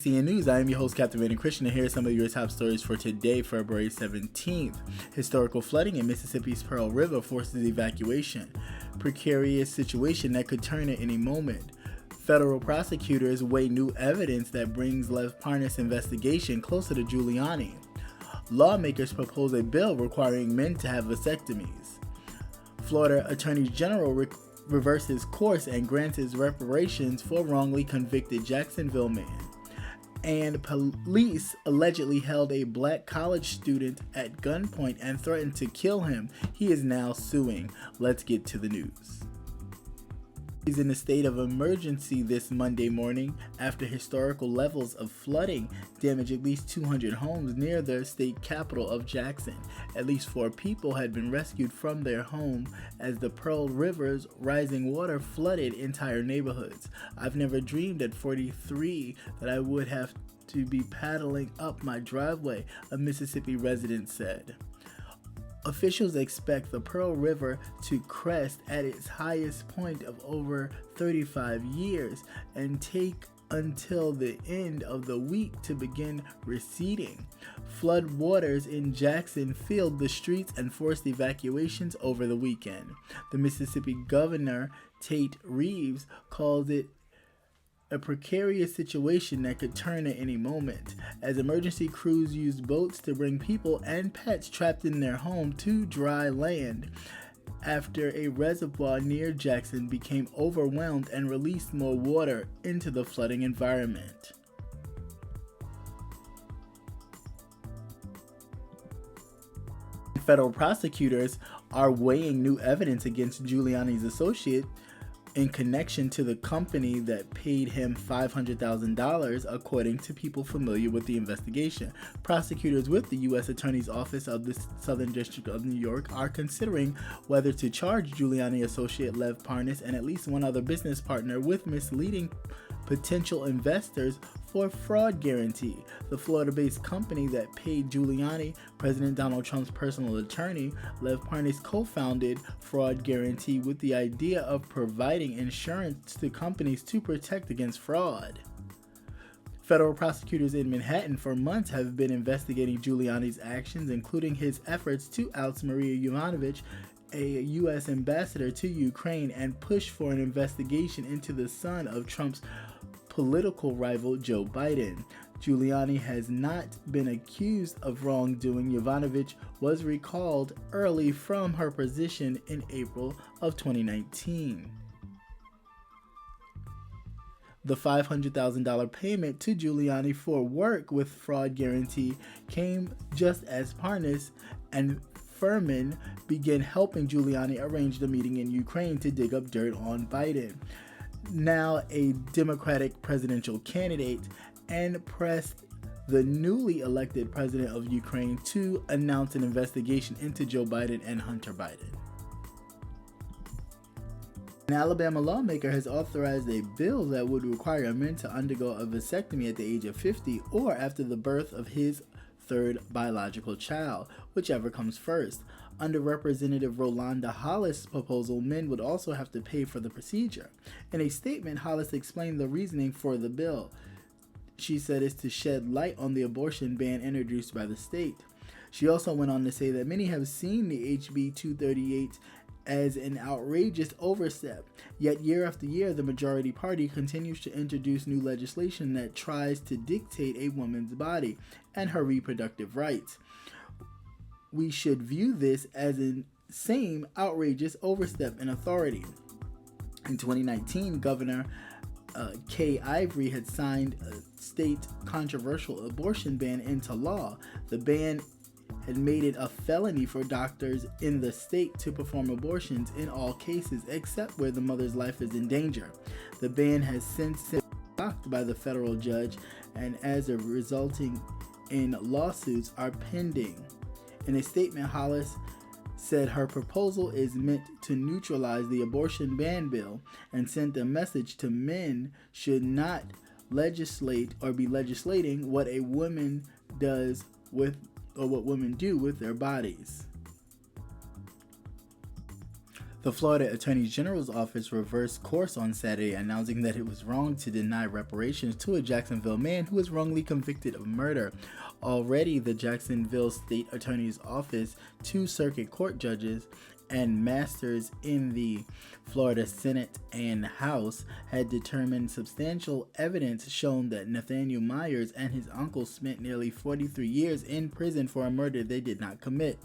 CCN News. I am your host, Captivating Christian, and here are some of your top stories for today, February 17th. Historical flooding in Mississippi's Pearl River forces evacuation. Precarious situation that could turn at any moment. Federal prosecutors weigh new evidence that brings Lev Parnas' investigation closer to Giuliani. Lawmakers propose a bill requiring men to have vasectomies. Florida Attorney General reverses course and grants his reparations for wrongly convicted Jacksonville man. And police allegedly held a black college student at gunpoint and threatened to kill him. He is now suing. Let's get to the news. He's in a state of emergency this Monday morning after historical levels of flooding damaged at least 200 homes near the state capital of Jackson. At least 4 people had been rescued from their home as the Pearl River's rising water flooded entire neighborhoods. I've never dreamed at 43 that I would have to be paddling up my driveway, a Mississippi resident said. Officials expect the Pearl River to crest at its highest point of over 35 years and take until the end of the week to begin receding. Flood waters in Jackson filled the streets and forced evacuations over the weekend. The Mississippi Governor, Tate Reeves, called it a precarious situation that could turn at any moment, as emergency crews used boats to bring people and pets trapped in their home to dry land after a reservoir near Jackson became overwhelmed and released more water into the flooding environment. Federal prosecutors are weighing new evidence against Giuliani's associate in connection to the company that paid him $500,000, according to people familiar with the investigation. Prosecutors with the U.S. Attorney's Office of the Southern District of New York are considering whether to charge Giuliani associate Lev Parnas and at least one other business partner with misleading potential investors for fraud guarantee. The Florida-based company that paid Giuliani, President Donald Trump's personal attorney, Lev Parnas co-founded Fraud Guarantee with the idea of providing insurance to companies to protect against fraud. Federal prosecutors in Manhattan for months have been investigating Giuliani's actions, including his efforts to oust Maria Yovanovitch, a U.S. ambassador to Ukraine, and push for an investigation into the son of Trump's political rival Joe Biden. Giuliani has not been accused of wrongdoing. Yovanovitch was recalled early from her position in April of 2019. The $500,000 payment to Giuliani for work with Fraud Guarantee came just as Parnas and Furman began helping Giuliani arrange the meeting in Ukraine to dig up dirt on Biden, now a Democratic presidential candidate, and pressed the newly elected president of Ukraine to announce an investigation into Joe Biden and Hunter Biden. An Alabama lawmaker has authorized a bill that would require men to undergo a vasectomy at the age of 50 or after the birth of his third biological child, whichever comes first. Under Representative Rolanda Hollis' proposal, men would also have to pay for the procedure. In a statement, Hollis explained the reasoning for the bill. She said it's to shed light on the abortion ban introduced by the state. She also went on to say that many have seen the HB 238 as an outrageous overstep, yet year after year the majority party continues to introduce new legislation that tries to dictate a woman's body and her reproductive rights. We should view this as a same outrageous overstep in authority. In 2019, Governor Kay Ivory had signed a state controversial abortion ban into law. The ban had made it a felony for doctors in the state to perform abortions in all cases except where the mother's life is in danger. The ban has since been blocked by the federal judge, and as a resulting in lawsuits are pending. In a statement, Hollis said her proposal is meant to neutralize the abortion ban bill and sent a message to men should not legislate or be legislating what a woman does with or what women do with their bodies. The Florida Attorney General's office reversed course on Saturday, announcing that it was wrong to deny reparations to a Jacksonville man who was wrongly convicted of murder. Already, the Jacksonville State Attorney's Office, 2 circuit court judges, and masters in the Florida Senate and House had determined substantial evidence shown that Nathaniel Myers and his uncle spent nearly 43 years in prison for a murder they did not commit.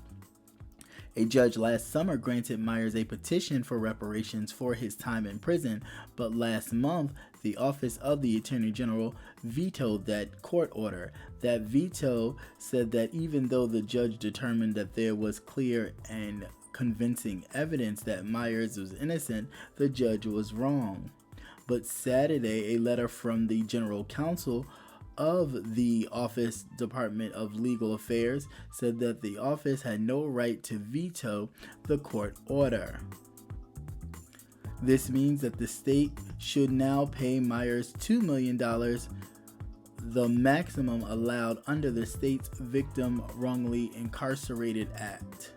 A judge last summer granted Myers a petition for reparations for his time in prison, but last month, the Office of the Attorney General vetoed that court order. That veto said that even though the judge determined that there was clear and convincing evidence that Myers was innocent, the judge was wrong. But Saturday, a letter from the General Counsel of the Office Department of Legal Affairs said that the office had no right to veto the court order. This means that the state should now pay Myers $2 million, the maximum allowed under the state's Victim Wrongly Incarcerated Act.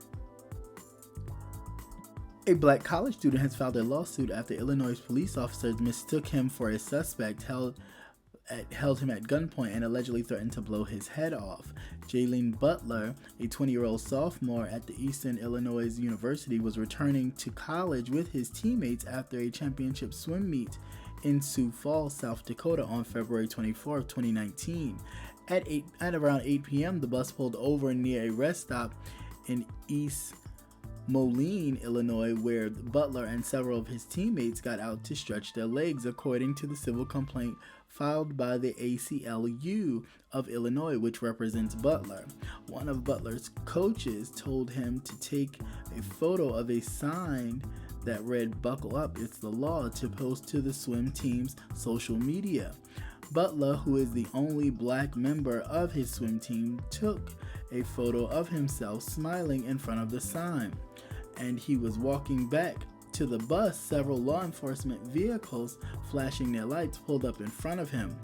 A black college student has filed a lawsuit after Illinois police officers mistook him for a suspect, held him at gunpoint, and allegedly threatened to blow his head off. Jalen Butler, a 20-year-old sophomore at the Eastern Illinois University, was returning to college with his teammates after a championship swim meet in Sioux Falls, South Dakota on February 24, 2019. At around 8 p.m., the bus pulled over near a rest stop in East Moline, Illinois, where Butler and several of his teammates got out to stretch their legs, according to the civil complaint filed by the ACLU of Illinois, which represents Butler. One of Butler's coaches told him to take a photo of a sign that read "Buckle up, it's the law," to post to the swim team's social media. Butler, who is the only black member of his swim team, took a photo of himself smiling in front of the sign, and he was walking back to the bus. Several law enforcement vehicles flashing their lights pulled up in front of him.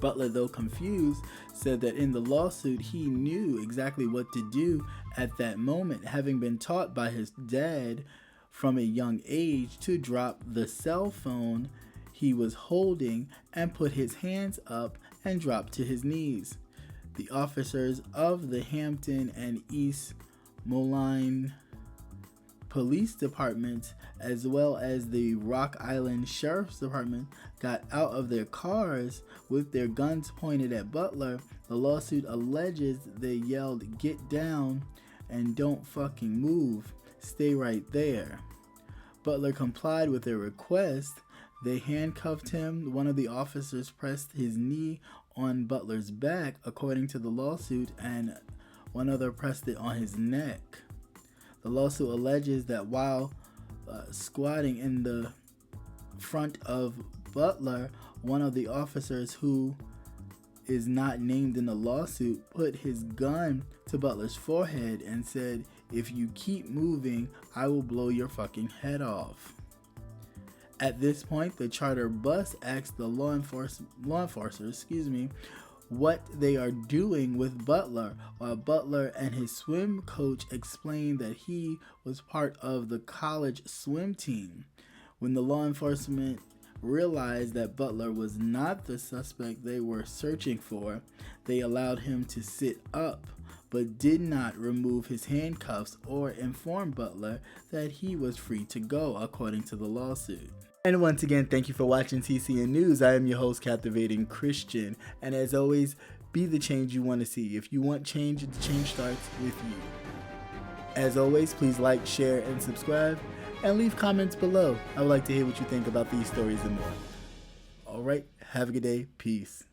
Butler, though confused, said that in the lawsuit he knew exactly what to do at that moment, having been taught by his dad from a young age to drop the cell phone he was holding and put his hands up and drop to his knees. The officers of the Hampton and East Moline Police Departments, as well as the Rock Island Sheriff's Department, got out of their cars with their guns pointed at Butler. The lawsuit alleges they yelled, "Get down and don't fucking move. Stay right there." Butler complied with their request. They handcuffed him. One of the officers pressed his knee on Butler's back, according to the lawsuit, and one other pressed it on his neck. The lawsuit alleges that while squatting in the front of Butler, one of the officers, who is not named in the lawsuit, put his gun to Butler's forehead and said, "If you keep moving, I will blow your fucking head off." At this point, the charter bus asked the law enforcers, what they are doing with Butler, while Butler and his swim coach explained that he was part of the college swim team. When the law enforcement realized that Butler was not the suspect they were searching for, they allowed him to sit up, but did not remove his handcuffs or inform Butler that he was free to go, according to the lawsuit. And once again, thank you for watching CCN News. I am your host, Captivating Christian. And as always, be the change you want to see. If you want change, the change starts with you. As always, please like, share, and subscribe. And leave comments below. I would like to hear what you think about these stories and more. Alright, have a good day. Peace.